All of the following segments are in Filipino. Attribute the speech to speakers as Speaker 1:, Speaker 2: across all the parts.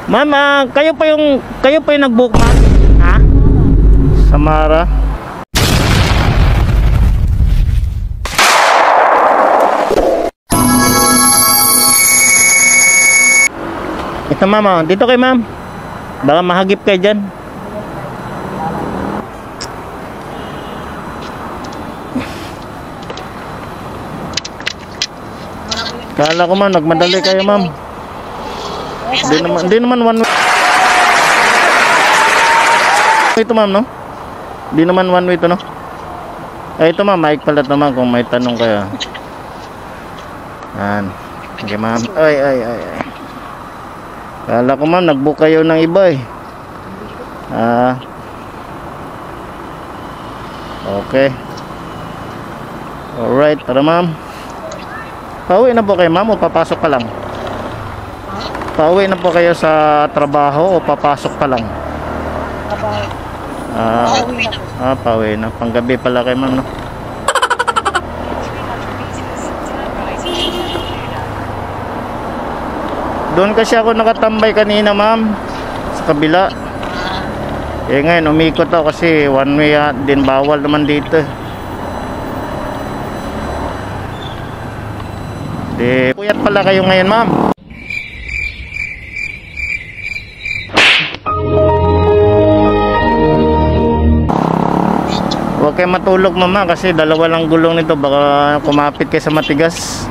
Speaker 1: Ma'am, kayo pa yung nag-book, ma'am? Ha? Samara. Ito ma'am, oh. Dito kay ma'am. Baka mahagip kayo dyan. Kala ko ma'am, nagmadali kayo ma'am. Di naman one way. Ito ma'am, no? Di naman one way ito, no? Ay, ito ma'am, mic pala naman kung may tanong kayo. Yan. Okay ma'am. Ay. Kala ko ma'am, nag-book kayo ng iba eh. Okay. Alright, tara ma'am. Pauwi na po kayo ma'am o papasok pa lang? Pauwi na po kayo sa trabaho o papasok pa lang? Pauwi na. Panggabi pala kayo ma'am, no? Doon kasi ako nakatambay kanina ma'am, sa kabila. Eh ngayon umikot ako kasi one way din, bawal naman dito. Puyat pala kayo ngayon ma'am. Huwag kayo matulog mama kasi dalawa lang gulong nito, baka kumapit kayo sa matigas.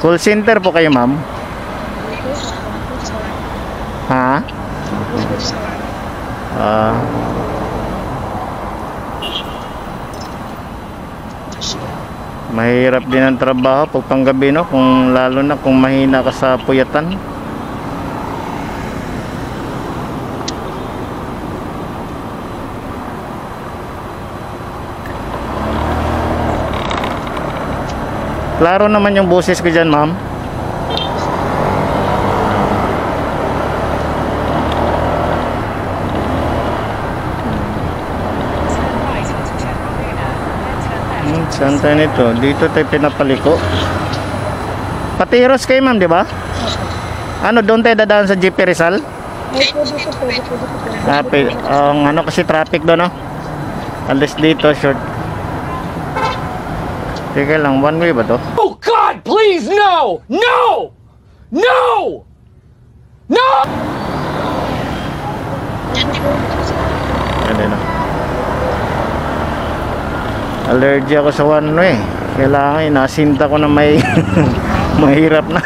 Speaker 1: Call center po kayo ma'am? Ha? Mahirap din ang trabaho pag panggabi, no? Kung lalo na kung mahina ka sa puyatan. Klaro naman yung boses ko dyan ma'am. Saan tayo nito? Dito tayo pinapaliko. Patiros kayo ma'am, di ba? Ano, doon tayo dadaan sa GP Rizal? Ang ano kasi traffic doon, no? Alis dito, short. Teka lang, one way ba to?
Speaker 2: Oh God, please, no! No! No! No!
Speaker 1: Ano na? Allergy ako sa one way. Kailangan inasinta ko na may mahirap na.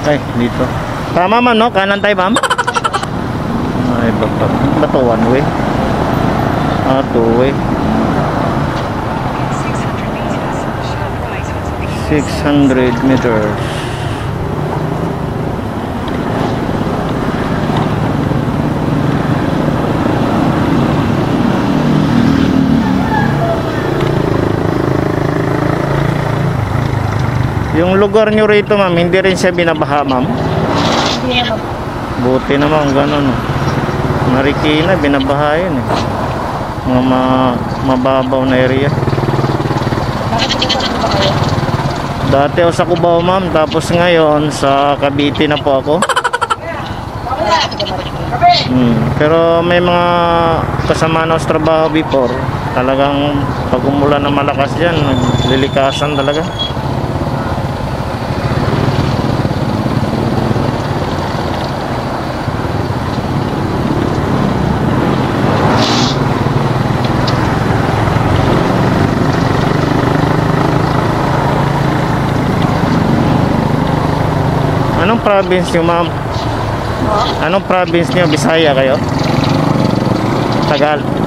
Speaker 1: Ay, dito. Tama ma'am, no? Kanan tayo ma'am. Ay, ba to one way? 2 way. 600 meters. Yung lugar nyo rito ma'am, hindi rin siya binabaha ma'am?
Speaker 3: Hindi naman.
Speaker 1: Buti naman gano'n. Marikina, binabaha yun eh. Mga mababaw na area. Dati ako sa Cubao ma'am, tapos ngayon sa Cavite na po ako. Pero may mga kasama na sa trabaho before, talagang pag umulan na malakas dyan, naglilikasan talaga. Anong province nyo, ma'am? Anong province nyo? Bisaya kayo?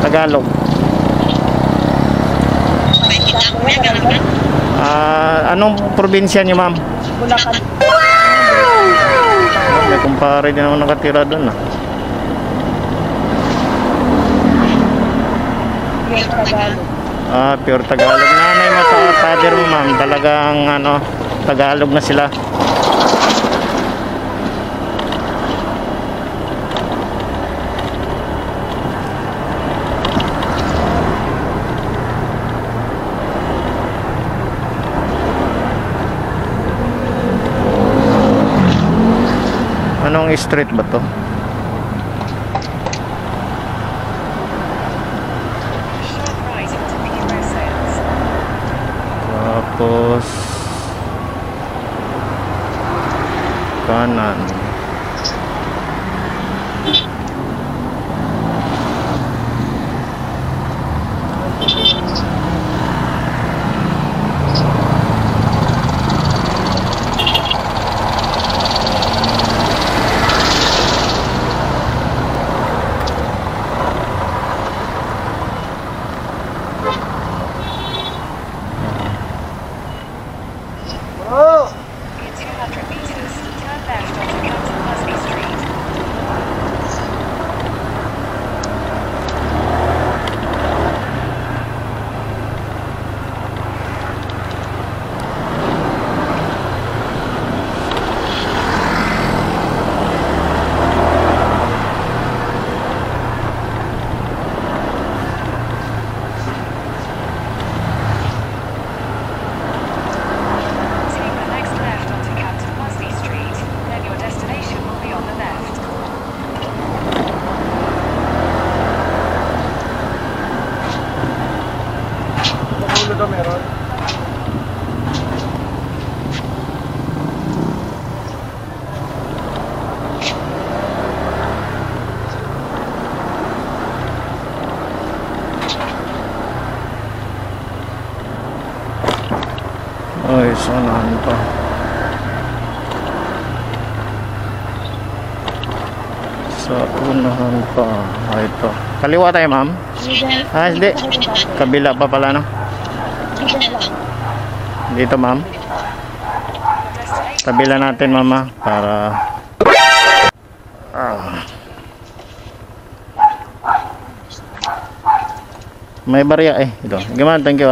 Speaker 1: Tagalog. Anong probinsya nyo, ma'am?
Speaker 3: Bulacan.
Speaker 1: May kumpare din ako nakatira doon.
Speaker 3: Pure Tagalog.
Speaker 1: Pure Tagalog. Nanay mo sa father mo, ma'am, talagang Tagalog na sila. Anong street ba to? Tapos kanan.
Speaker 4: In 200 meters, turn left onto Captain Busby Street. Take the next left onto Captain Busby Street, then your destination will be on the left.
Speaker 1: Ay, saan pa? Sa unahan pa. Ito. Kaliwa tayo, ma'am? Hindi. Kabila pa pala, no? Dito, ma'am. Kabila natin, mama. Para... May barya eh. Ito. Gimana, thank you,